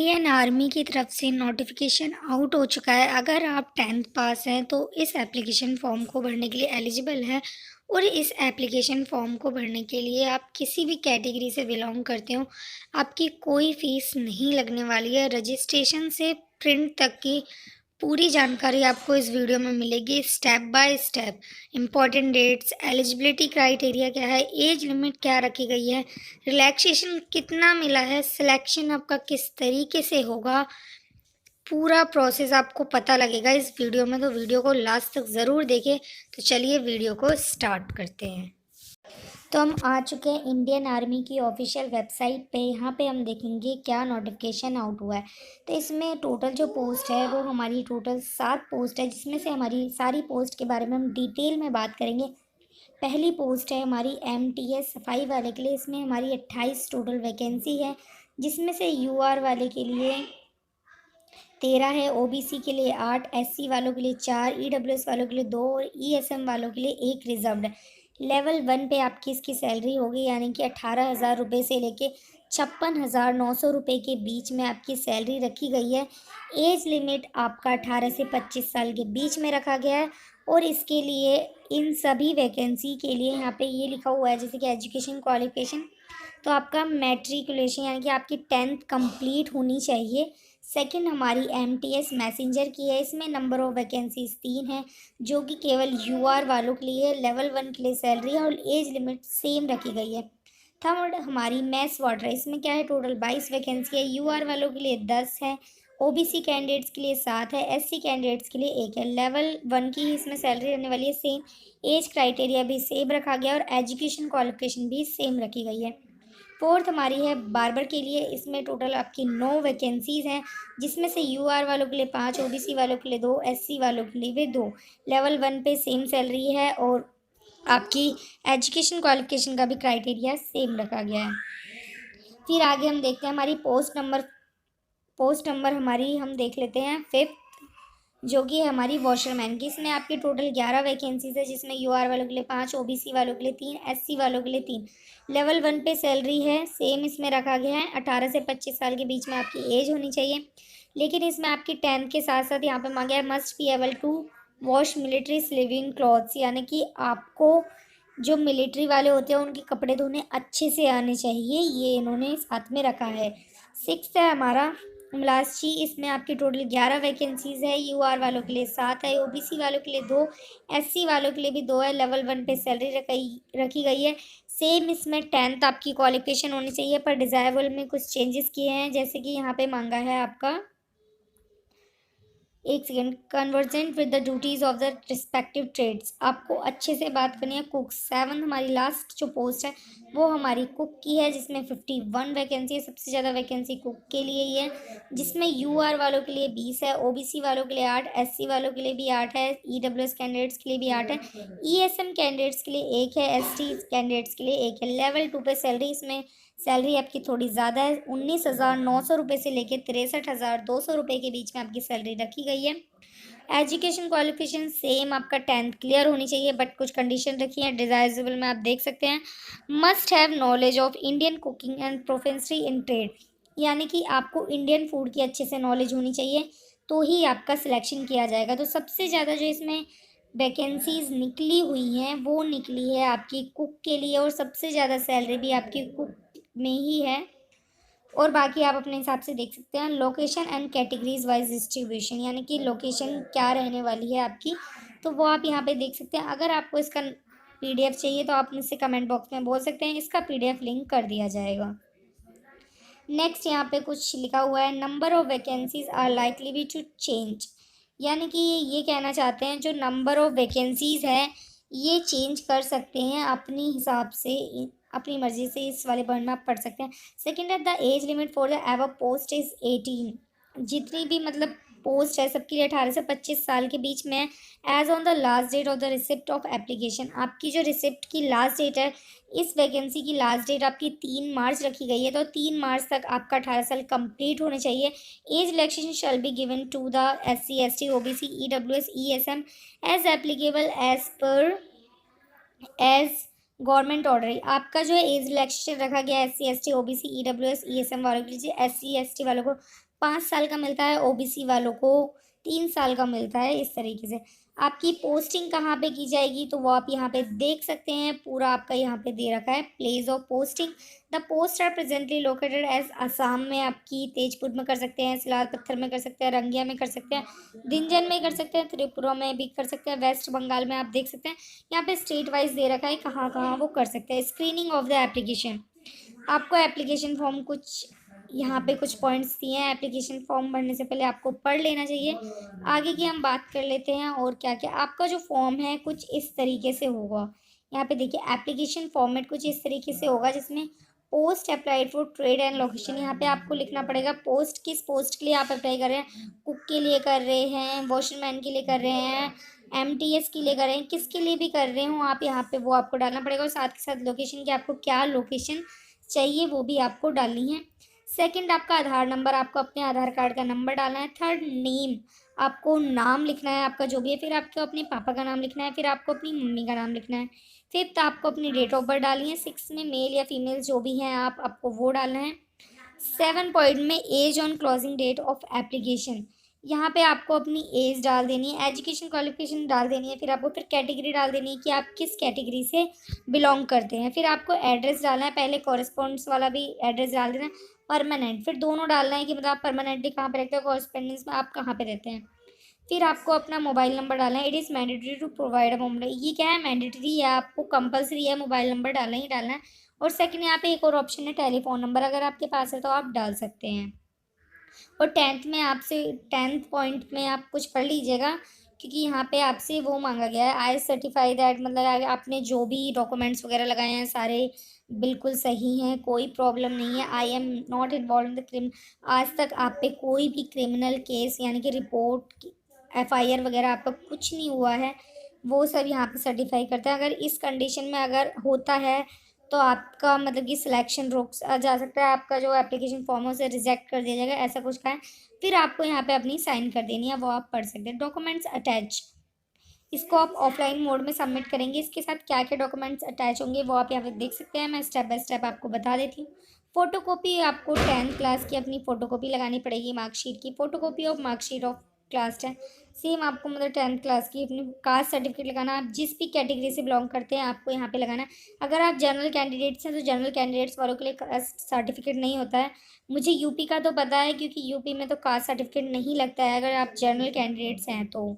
Indian army की तरफ से नोटिफिकेशन आउट हो चुका है। अगर आप 10th पास हैं तो इस एप्लीकेशन फॉर्म को भरने के लिए एलिजिबल हैं और इस एप्लीकेशन फॉर्म को भरने के लिए आप किसी भी कैटेगरी से बिलोंग करते हो, आपकी कोई फ़ीस नहीं लगने वाली है। रजिस्ट्रेशन से प्रिंट तक की पूरी जानकारी आपको इस वीडियो में मिलेगी, step by step. Important dates, eligibility criteria क्या है, एज लिमिट क्या रखी गई है, रिलैक्सेशन कितना मिला है, सिलेक्शन आपका किस तरीके से होगा, पूरा प्रोसेस आपको पता लगेगा इस वीडियो में। तो वीडियो को लास्ट तक ज़रूर देखें। तो चलिए वीडियो को स्टार्ट करते हैं। तो हम आ चुके हैं इंडियन आर्मी की ऑफिशियल वेबसाइट पे। यहाँ पे हम देखेंगे क्या नोटिफिकेशन आउट हुआ है। तो इसमें टोटल जो पोस्ट है वो हमारी टोटल 7 पोस्ट है, जिसमें से हमारी सारी पोस्ट के बारे में हम डिटेल में बात करेंगे। पहली पोस्ट है हमारी MTS सफाई वाले के लिए। इसमें हमारी 28 टोटल वैकेंसी है, जिसमें से UR वाले के लिए 13 है, OBC के लिए 8, SC वालों के लिए 4, EWS वालों के लिए 2 और ESM वालों के लिए 1 रिजर्व्ड है। लेवल 1 पे आपकी इसकी सैलरी होगी, यानी कि 18,000 रुपये से लेके 56,900 रुपये के बीच में आपकी सैलरी रखी गई है। एज लिमिट आपका 18 से 25 साल के बीच में रखा गया है। और इसके लिए इन सभी वैकेंसी के लिए यहाँ पे ये लिखा हुआ है, जैसे कि एजुकेशन क्वालिफिकेशन, तो आपका मैट्रिकुलेशन यानी कि आपकी 10th कंप्लीट होनी चाहिए। सेकंड हमारी MTS मैसेंजर की है। इसमें नंबर ऑफ़ वैकेंसीज 3 है, जो कि केवल UR वालों के लिए है। लेवल 1 के लिए सैलरी है और एज लिमिट सेम रखी गई है। थर्ड हमारी मैस वाटर है। इसमें क्या है, टोटल 22 वैकेंसी है। UR वालों के लिए 10 है, OBC कैंडिडेट्स के लिए 7 है, SC कैंडिडेट्स के लिए 1 है। लेवल 1 की ही इसमें सैलरी रहने वाली है सेम। एज क्राइटेरिया भी सेम रखा गया और एजुकेशन क्वालिफिकेशन भी सेम रखी गई है। फोर्थ हमारी है बार्बर के लिए। इसमें टोटल आपकी 9 वैकेंसीज़ हैं, जिसमें से UR वालों के लिए 5, OBC वालों के लिए 2, SC वालों के लिए भी 2। लेवल 1 पे सेम सैलरी है और आपकी एजुकेशन क्वालिफिकेशन का भी क्राइटेरिया सेम रखा गया है। फिर आगे हम देखते हैं हमारी पोस्ट नंबर हमारी हम देख लेते हैं 5th, जो कि है हमारी वॉशरमैन की। इसमें आपकी टोटल 11 वैकेंसीज है, जिसमें UR वालों के लिए 5, OBC वालों के लिए 3, SC वालों के लिए 3। लेवल 1 पे सैलरी है सेम इसमें रखा गया है। 18 से 25 साल के बीच में आपकी एज होनी चाहिए। लेकिन इसमें आपकी 10th के साथ साथ यहाँ पे मांगा है must be able to wash military sleeving clothes, यानी कि आपको जो मिलिट्री वाले होते हैं उनके कपड़े धोने अच्छे से आने चाहिए, ये इन्होंने साथ में रखा है। 6th है हमारा मलास्ची। इसमें आपकी टोटल 11 वैकेंसीज़ है। UR वालों के लिए 7 है, OBC वालों के लिए 2, SC वालों के लिए भी 2 है। लेवल 1 पे सैलरी रखी गई है सेम। इसमें 10th आपकी क्वालिफिकेशन होनी चाहिए, पर डिज़ायरेबल में कुछ चेंजेस किए हैं, जैसे कि यहाँ पे मांगा है आपका, एक second, convergent with the duties of the respective trades. आपको अच्छे से बात करनी है। कुक 7 हमारी लास्ट जो पोस्ट है वो हमारी कुक की है, जिसमें 51 वैकेंसी है। सबसे ज़्यादा वैकेंसी कुक के लिए ही है, जिसमें UR वालों के लिए 20 है, OBC वालों के लिए 8, SC वालों के लिए भी 8 है, EWS कैंडिडेट्स के लिए भी 8 है, ESM कैंडिडेट्स के लिए 1 है, ST कैंडिडेट्स के लिए 1 है। लेवल 2 पे सैलरी, इसमें सैलरी आपकी थोड़ी ज़्यादा है। 19,900 रुपये से लेकर 63,200 रुपये के बीच में आपकी सैलरी रखी गई है। एजुकेशन क्वालिफिकेशन सेम आपका 10th क्लियर होनी चाहिए, बट कुछ कंडीशन रखी है डिज़ायरेबल में, आप देख सकते हैं। Must have knowledge of Indian cooking and proficiency in trade, यानी कि आपको इंडियन फूड की अच्छे से नॉलेज होनी चाहिए, तो ही आपका सिलेक्शन किया जाएगा। तो सबसे ज़्यादा जो इसमें वैकेंसीज़ निकली हुई हैं वो निकली है आपकी कुक के लिए, और सबसे ज़्यादा सैलरी भी आपकी कुक में ही है। और बाकी आप अपने हिसाब से देख सकते हैं। Location and categories wise distribution, यानी कि लोकेशन क्या रहने वाली है आपकी, तो वो आप यहाँ पे देख सकते हैं। अगर आपको इसका PDF चाहिए तो आप मुझसे कमेंट बॉक्स में बोल सकते हैं, इसका PDF लिंक कर दिया जाएगा। नेक्स्ट यहाँ पे कुछ लिखा हुआ है, number of vacancies are likely be to change, यानी कि ये कहना चाहते हैं जो नंबर ऑफ़ वैकेंसीज़ है ये चेंज कर सकते हैं अपनी हिसाब से, अपनी मर्ज़ी से इस वाले पॉइंट में आप पढ़ सकते हैं। सेकेंड है the age limit for the above post is 18, जितनी भी मतलब पोस्ट है सबके लिए 18 से 25 साल के बीच में है। Age on the last date of the receipt of application, आपकी जो रिसिप्ट की लास्ट डेट है, इस वैकेंसी की लास्ट डेट आपकी 3 मार्च रखी गई है, तो 3 मार्च तक आपका 18 साल कंप्लीट होने चाहिए। Age relaxation shall be given to the SC, ST, OBC, EWS, ESM as applicable as government order है। आपका जो है एज रिलैक्सेशन रखा गया है SC ST OBC EWS ESM वालों के लिए। SC ST वालों को 5 साल का मिलता है, OBC वालों को 3 साल का मिलता है। इस तरीके से आपकी पोस्टिंग कहाँ पे की जाएगी तो वो आप यहाँ पे देख सकते हैं, पूरा आपका यहाँ पे दे रखा है place of posting. The post are presently located as Assam में आपकी तेजपुर में कर सकते हैं, सिलार पत्थर में कर सकते हैं, रंगिया में कर सकते हैं, दिनजन में कर सकते हैं, त्रिपुरा में भी कर सकते हैं, वेस्ट बंगाल में आप देख सकते हैं। यहाँ पे स्टेट वाइज दे रखा है कहाँ कहाँ वो कर सकते हैं। स्क्रीनिंग ऑफ द एप्लीकेशन, आपको एप्लीकेशन फॉर्म कुछ यहाँ पे कुछ पॉइंट्स दिए हैं, एप्लीकेशन फॉर्म भरने से पहले आपको पढ़ लेना चाहिए। आगे की हम बात कर लेते हैं और क्या क्या। आपका जो फॉर्म है कुछ इस तरीके से होगा। यहाँ पे देखिए एप्लीकेशन फॉर्मेट कुछ इस तरीके से होगा, जिसमें post applied for trade and location, यहाँ पे आपको लिखना पड़ेगा पोस्ट, किस पोस्ट के लिए आप अप्लाई कर रहे हैं। कुक के लिए कर रहे हैं, वॉशरमैन के लिए कर रहे हैं, MTS के लिए कर रहे हैं, किसके लिए भी कर रहे हो आप, यहाँ पे वो आपको डालना पड़ेगा। और साथ के साथ लोकेशन की आपको क्या लोकेशन चाहिए वो भी आपको डालनी है। सेकंड आपका आधार नंबर, आपको अपने आधार कार्ड का नंबर डालना है। थर्ड नेम, आपको नाम लिखना है आपका जो भी है। फिर आपको अपने पापा का नाम लिखना है, फिर आपको अपनी मम्मी का नाम लिखना है। फिफ्थ आपको अपनी डेट ऑफ बर्थ डालनी है। सिक्स में मेल या फीमेल जो भी हैं आपको वो डालना है। 7 पॉइंट में age on closing date of application, यहाँ पे आपको अपनी एज डाल देनी है, एजुकेशन क्वालिफिकेशन डाल देनी है। फिर आपको फिर कैटेगरी डाल देनी है कि आप किस कैटेगरी से बिलोंग करते हैं। फिर आपको एड्रेस डालना है, पहले कॉरेस्पॉन्डेंस वाला भी एड्रेस डाल देना है, परमानेंट फिर दोनों डालना है कि मतलब आप परमानेंटली कहाँ पे रहते हो, कॉरेस्पॉन्डेंस में आप कहाँ पे रहते हैं। फिर आपको अपना मोबाइल नंबर डालना है। It is mandatory to provide a mobile, ये क्या है मैंडेटरी है, आपको कंपलसरी है मोबाइल नंबर डालना ही डालना है। और सेकंड यहाँ पे एक और ऑप्शन है टेलीफोन नंबर, अगर आपके पास है तो आप डाल सकते हैं। और 10th में आपसे 10th पॉइंट में आप कुछ पढ़ लीजिएगा, क्योंकि यहाँ पे आपसे वो मांगा गया है आई सर्टिफाई दैट, मतलब आपने जो भी डॉक्यूमेंट्स वगैरह लगाए हैं सारे बिल्कुल सही हैं, कोई प्रॉब्लम नहीं है। I am not involve in the cream, आज तक आप पे कोई भी क्रिमिनल केस यानी कि रिपोर्ट FIR वगैरह आपका कुछ नहीं हुआ है, वो सब यहाँ पे सर्टिफाई करते हैं। अगर इस कंडीशन में अगर होता है तो आपका मतलब कि सिलेक्शन रुक जा सकता है, आपका जो एप्लीकेशन फॉर्म है उसे रिजेक्ट कर दिया जाएगा, ऐसा कुछ का है। फिर आपको यहाँ पे अपनी साइन कर देनी है, वो आप पढ़ सकते हैं। डॉक्यूमेंट्स अटैच, इसको आप ऑफलाइन मोड में सबमिट करेंगे, इसके साथ क्या क्या डॉक्यूमेंट्स अटैच होंगे वो आप यहाँ पे देख सकते हैं। मैं स्टेप बाय स्टेप आपको बता देती हूँ। फोटोकॉपी, आपको 10th क्लास की अपनी फ़ोटोकॉपी लगानी पड़ेगी, मार्कशीट की photocopy of marksheet of class 10। Same आपको मतलब 10th क्लास की अपनी कास्ट सर्टिफिकेट लगाना, आप जिस भी कैटेगरी से बिलोंग करते हैं आपको यहाँ पे लगाना है। अगर आप जनरल कैंडिडेट्स हैं तो जनरल कैंडिडेट्स वालों के लिए कास्ट सर्टिफिकेट नहीं होता है। मुझे यूपी का तो पता है, क्योंकि यूपी में तो कास्ट सर्टिफिकेट नहीं लगता है अगर आप जनरल कैंडिडेट्स हैं तो।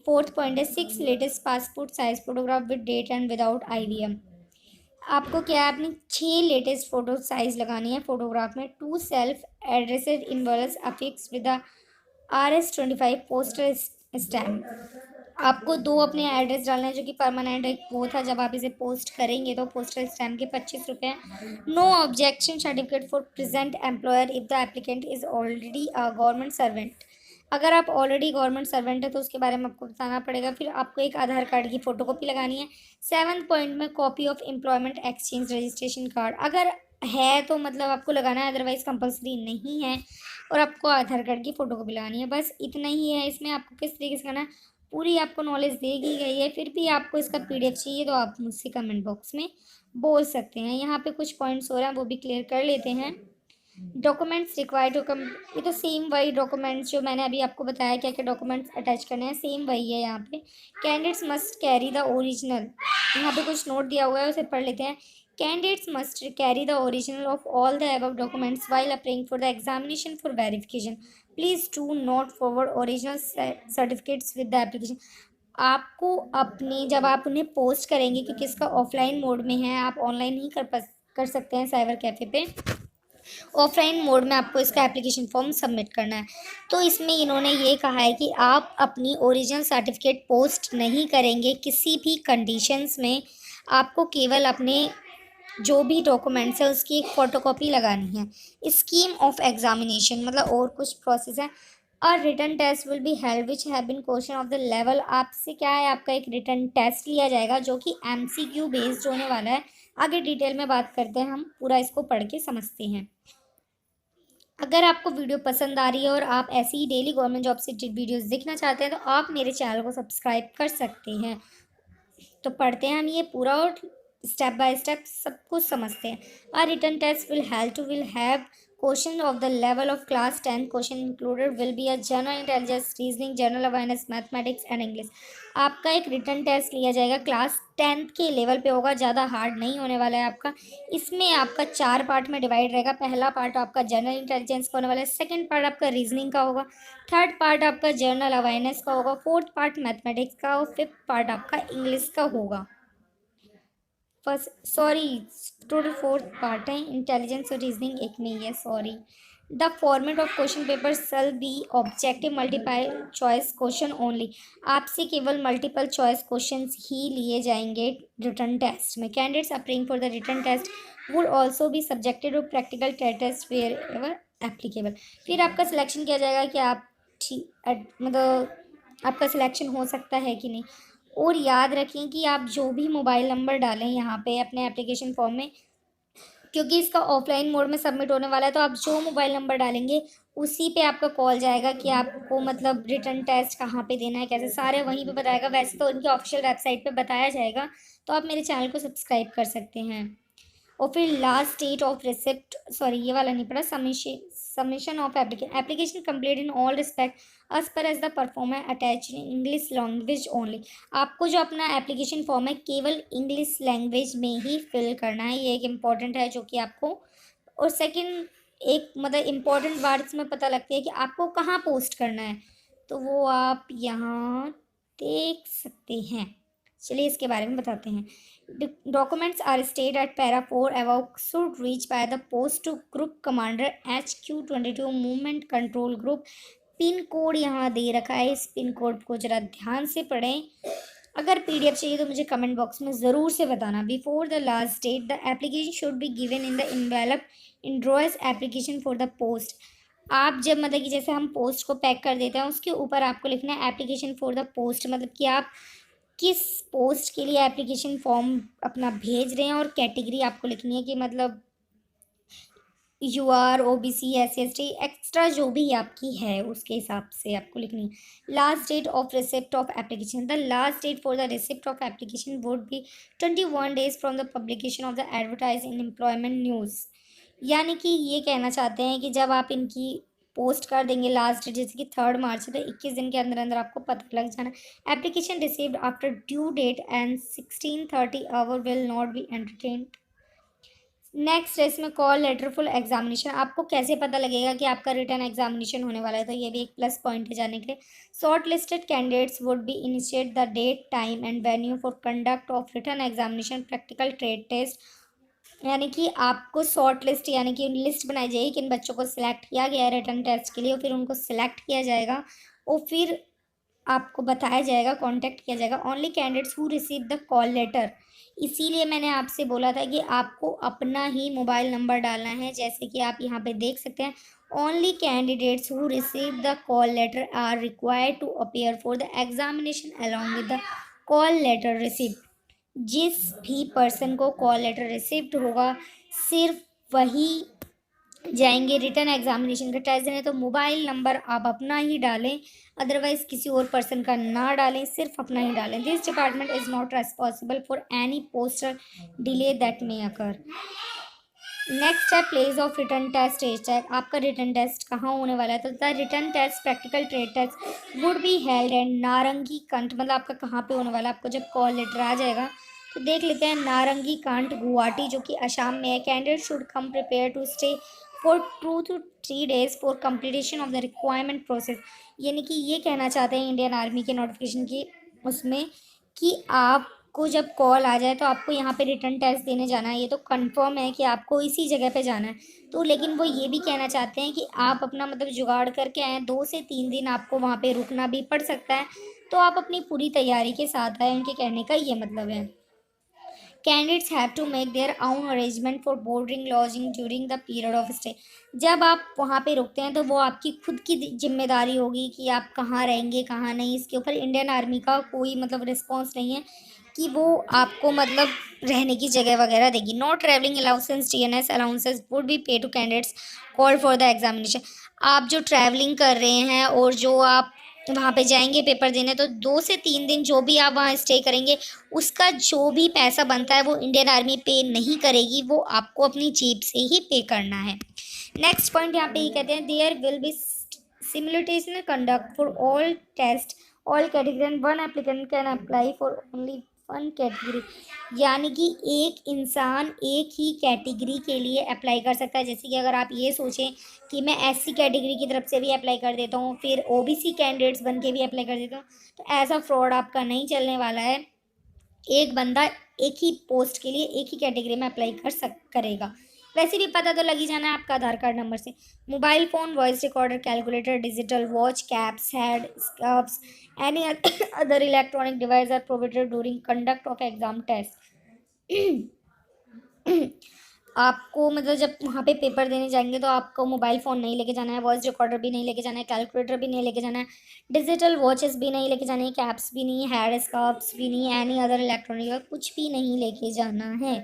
फोर्थ पॉइंट है 6 latest passport size photograph with date and without IVM, आपको क्या है अपनी 6 लेटेस्ट फोटो साइज लगानी है फोटोग्राफ में। 2 self addressed envelopes affix with RS25 postal stamp, आपको 2 अपने एड्रेस डालने हैं जो कि परमानेंट एक वो था, जब आप इसे पोस्ट करेंगे तो पोस्टल स्टैम्प के 25 रुपये। No objection certificate for present employer if the applicant is already a government servant, अगर आप ऑलरेडी गवर्नमेंट सर्वेंट है तो उसके बारे में आपको बताना पड़ेगा। फिर आपको एक आधार कार्ड की फ़ोटोकॉपी लगानी है। 7th पॉइंट में copy of employment exchange registration card, अगर है तो मतलब आपको लगाना है, अदरवाइज कंपलसरी नहीं है। और आपको आधार कार्ड की फ़ोटोकॉपी लगानी है, बस इतना ही है। इसमें आपको किस तरीके से करना है पूरी आपको नॉलेज दे दी गई है। फिर भी आपको इसका PDF चाहिए तो आप मुझसे कमेंट बॉक्स में बोल सकते हैं। यहाँ पे कुछ पॉइंट्स हो रहे हैं वो भी क्लियर कर लेते हैं। डॉक्यूमेंट्स रिक्वायर्ड टू कम, ये तो सेम वही डॉक्यूमेंट्स जो मैंने अभी आपको बताया क्या क्या डॉक्यूमेंट्स अटैच करने हैं, सेम वही है यहाँ पे। Candidates must carry the original, यहाँ पे कुछ नोट दिया हुआ है उसे पढ़ लेते हैं। Candidates must carry the original of all the above documents while applying for the examination for verification, please do not forward original certificates with the application, आपको अपने जब आप उन्हें पोस्ट करेंगे, क्योंकि इसका ऑफलाइन मोड में है, आप ऑनलाइन ही कर सकते हैं साइबर कैफ़े पे, ऑफलाइन मोड में आपको इसका एप्लीकेशन फॉर्म सबमिट करना है। तो इसमें इन्होंने ये कहा है कि आप अपनी ओरिजिनल सर्टिफिकेट पोस्ट नहीं करेंगे किसी भी कंडीशंस में, आपको केवल अपने जो भी डॉक्यूमेंट्स है उसकी एक फ़ोटोकॉपी लगानी है। स्कीम ऑफ एग्जामिनेशन मतलब और कुछ प्रोसेस है। और written test will be held which have been question of the level, आपसे क्या है आपका एक रिटन टेस्ट लिया जाएगा जो कि MCQ बेस्ड होने वाला है। आगे डिटेल में बात करते हैं, हम पूरा इसको पढ़ के समझते हैं। अगर आपको वीडियो पसंद आ रही है और आप ऐसी ही डेली गवर्नमेंट जॉब से वीडियोस देखना चाहते हैं तो आप मेरे चैनल को सब्सक्राइब कर सकते हैं। तो पढ़ते हैं हम ये पूरा और स्टेप बाय स्टेप सब कुछ समझते हैं। A written test will have question of the level of class 10। Question included will be a general intelligence, reasoning, general awareness, mathematics and English. आपका एक रिटन टेस्ट लिया जाएगा, क्लास 10th के level पे होगा, ज़्यादा हार्ड नहीं होने वाला है आपका। इसमें आपका 4 पार्ट में डिवाइड रहेगा। पहला पार्ट आपका जनरल इंटेलिजेंस का होने वाला है, सेकंड पार्ट आपका रीजनिंग का होगा, थर्ड पार्ट आपका जनरल अवेयरनेस का होगा, फोर्थ पार्ट मैथमेटिक्स का और फिफ्थ पार्ट आपका इंग्लिश का होगा। First sorry, total fourth part है, इंटेलिजेंस और रीजनिंग एक में ही है, sorry. The format of question paper shall be objective multiple choice question only. आपसे केवल मल्टीपल चॉइस क्वेश्चंस ही लिए जाएंगे रिटन टेस्ट में। Candidates applying for the written test would also be subjected to practical test wherever applicable. फिर आपका selection किया जाएगा कि आप ठीक मतलब आपका सिलेक्शन हो सकता है कि नहीं। और याद रखें कि आप जो भी मोबाइल नंबर डालें यहाँ पे अपने एप्लीकेशन फॉर्म में, क्योंकि इसका ऑफलाइन मोड में सबमिट होने वाला है, तो आप जो मोबाइल नंबर डालेंगे उसी पे आपका कॉल जाएगा कि आपको मतलब रिटन टेस्ट कहाँ पे देना है, कैसे, सारे वहीं पे बताएगा। वैसे तो इनकी ऑफिशियल वेबसाइट पे बताया जाएगा, तो आप मेरे चैनल को सब्सक्राइब कर सकते हैं। और फिर last date of receipt, sorry ये वाला नहीं पड़ा, submission of application complete in all respect as per as the proforma attach in English language only. आपको जो अपना एप्लीकेशन फॉर्म है केवल इंग्लिश लैंग्वेज में ही फिल करना है, ये एक इम्पॉर्टेंट है जो कि आपको। और सेकंड एक मतलब इम्पॉर्टेंट बात इसमें पता लगती है कि आपको कहाँ पोस्ट करना है, तो वो आप यहाँ देख सकते हैं। चलिए इसके बारे में बताते हैं। Documents are stated at para 4 above should reach by the post to group commander HQ22 movement control group। Pin code यहाँ दे रखा है, इस पिन कोड को जरा ध्यान से पढ़ें। अगर पीडीएफ चाहिए तो मुझे कमेंट बॉक्स में ज़रूर से बताना। Before the last date the application should be given in the envelope endorse application for the post. आप जब मतलब कि जैसे हम पोस्ट को पैक कर देते हैं उसके ऊपर आपको लिखना है एप्लीकेशन फॉर द पोस्ट, मतलब कि आप किस पोस्ट के लिए एप्लीकेशन फॉर्म अपना भेज रहे हैं, और कैटेगरी आपको लिखनी है कि मतलब UR, OBC, SC ST extra जो भी आपकी है उसके हिसाब से आपको लिखनी है। Last date of receipt of application, the last date for the receipt of application would be 21 days from the publication of the advertise in employment news. यानी कि ये कहना चाहते हैं कि जब आप इनकी पोस्ट कर देंगे लास्ट डेट जैसे कि 3 मार्च है, तो 21 दिन के अंदर अंदर आपको पता लग जाना। Application received after due date and 16:30 hour will not be entertained. Next है इसमें कॉल लेटर फुल एग्जामिनेशन। आपको कैसे पता लगेगा कि आपका रिटर्न एग्जामिनेशन होने वाला है, तो ये भी एक प्लस पॉइंट है जाने के लिए। Short listed candidates would be initiate the date, time and venue for conduct of return examination, practical trade test. यानी कि आपको शॉर्ट लिस्ट यानी कि लिस्ट बनाई जाएगी किन बच्चों को सिलेक्ट किया गया है रिटर्न टेस्ट के लिए, और फिर उनको सिलेक्ट किया जाएगा और फिर आपको बताया जाएगा, कांटेक्ट किया जाएगा। Only candidates who receive the call letter. इसीलिए मैंने आपसे बोला था कि आपको अपना ही मोबाइल नंबर डालना है, जैसे कि आप यहाँ पे देख सकते हैं। Only candidates who receive the call letter are required to appear for the examination along with the call letter receipt. जिस भी पर्सन को कॉल लेटर रिसिप्ट होगा सिर्फ वही जाएंगे रिटर्न एग्जामिनेशन का टेस्ट देने। तो मोबाइल नंबर आप अपना ही डालें, अदरवाइज किसी और पर्सन का ना डालें, सिर्फ अपना ही डालें। This department is not responsible for any postal delay that may occur. Next है place of return test stage check. आपका रिटर्न टेस्ट कहाँ होने वाला है, तो the return test practical trade test would be held and नारंगी कंठ, मतलब आपका कहाँ पे होने वाला है। आपको जब कॉल लेटर आ जाएगा तो देख लेते हैं, नारंगी कांट गुवाहाटी जो कि असम में है। Candidate should come prepare to stay for 2 to 3 days for completion of the requirement process. यानी कि ये कहना चाहते हैं इंडियन आर्मी के नोटिफिकेशन की उसमें कि आपको जब कॉल आ जाए तो आपको यहाँ पे रिटर्न टेस्ट देने जाना है। ये तो कंफर्म है कि आपको इसी जगह पे जाना है। तो लेकिन वो ये भी कहना चाहते हैं कि आप अपना मतलब जुगाड़ करके आएँ, 2 से 3 दिन आपको वहाँ पे रुकना भी पड़ सकता है, तो आप अपनी पूरी तैयारी के साथ आए, उनके कहने का ये मतलब है। Candidates have to make their own arrangement for boarding lodging during the period of stay. जब आप वहाँ पे रुकते हैं तो वो आपकी खुद की जिम्मेदारी होगी कि आप कहाँ रहेंगे कहाँ नहीं। इसके ऊपर इंडियन आर्मी का कोई मतलब रिस्पॉन्स नहीं है कि वो आपको मतलब रहने की जगह वगैरह देगी। No travelling allowances TNS allowances would be pay to candidates call for the examination. आप जो ट्रैवलिंग कर रहे हैं और जो आप वहाँ पे जाएंगे पेपर देने, तो 2 से 3 दिन जो भी आप वहाँ स्टे करेंगे, उसका जो भी पैसा बनता है वो इंडियन आर्मी पे नहीं करेगी, वो आपको अपनी जेब से ही पे करना है। नेक्स्ट पॉइंट यहाँ पे ये कहते हैं, there will be simulation conduct for all test all category and one applicant can apply for only one category. यानी कि एक इंसान एक ही कैटेगरी के लिए अप्लाई कर सकता है। जैसे कि अगर आप ये सोचें कि मैं एससी कैटेगरी की तरफ से भी अप्लाई कर देता हूँ, फिर ओबीसी कैंडिडेट्स बन के भी अप्लाई कर देता हूँ, तो ऐसा फ्रॉड आपका नहीं चलने वाला है। एक बंदा एक ही पोस्ट के लिए एक ही कैटेगरी में अप्लाई करेगा। वैसे भी पता तो लगी जाना है आपका आधार कार्ड नंबर से। Mobile phone, voice recorder, calculator, digital watch, caps, head scarfs, any other electronic device are provided during conduct of exam test. आपको मतलब जब वहाँ पे पेपर देने जाएंगे तो आपको मोबाइल फ़ोन नहीं लेके जाना है, वॉइस रिकॉर्डर भी नहीं लेके जाना है, कैलकुलेटर भी नहीं लेके जाना है, डिजिटल वॉचेस भी नहीं लेके जाने हैं, कैप्स भी नहीं, हेड स्कार्फ्स भी नहीं, एनी अदर इलेक्ट्रॉनिक कुछ भी नहीं लेके जाना है।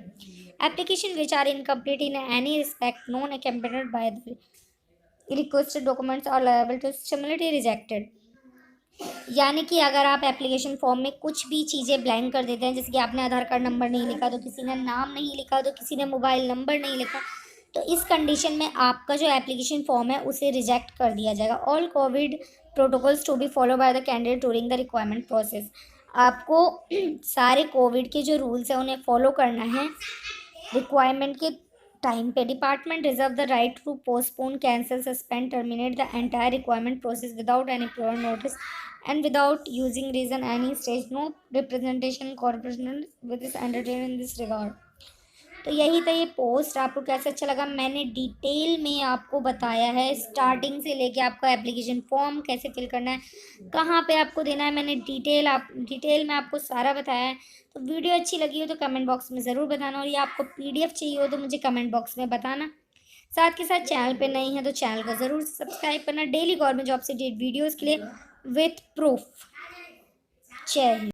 Application which are incomplete in any respect non accompanied by the requested documents are liable to similarly rejected. यानी कि अगर आप एप्लीकेशन फॉर्म में कुछ भी चीज़ें ब्लैंक कर देते हैं, जैसे कि आपने आधार कार्ड नंबर नहीं लिखा, तो किसी ने नाम नहीं लिखा, तो किसी ने मोबाइल नंबर नहीं लिखा, तो इस कंडीशन में आपका जो एप्लीकेशन फॉर्म है उसे रिजेक्ट कर दिया जाएगा। All covid protocols to be follow by the candidate during the requirement process. आपको सारे कोविड के जो रूल्स हैं उन्हें फॉलो करना है रिक्वायरमेंट के टाइम पे। Department reserve the right to postpone, cancel, suspend, terminate the entire requirement process without any prior notice and without using reason any stage no representation corporation with is entertained in this regard। तो यही था ये post. आपको कैसे अच्छा लगा? मैंने detail में आपको बताया है, स्टार्टिंग से लेके आपको एप्लीकेशन फॉर्म कैसे फिल करना है, कहाँ पे आपको देना है, मैंने डिटेल में आपको सारा बताया है। तो वीडियो अच्छी लगी हो तो कमेंट बॉक्स में ज़रूर बताना, और ये आपको पीडीएफ चाहिए हो तो मुझे कमेंट बॉक्स में बताना। साथ के साथ चैनल पे नहीं है तो चैनल को ज़रूर सब्सक्राइब करना डेली गवर्नमेंट जॉब से वीडियोज़ के लिए विथ प्रूफ। जय हिंद।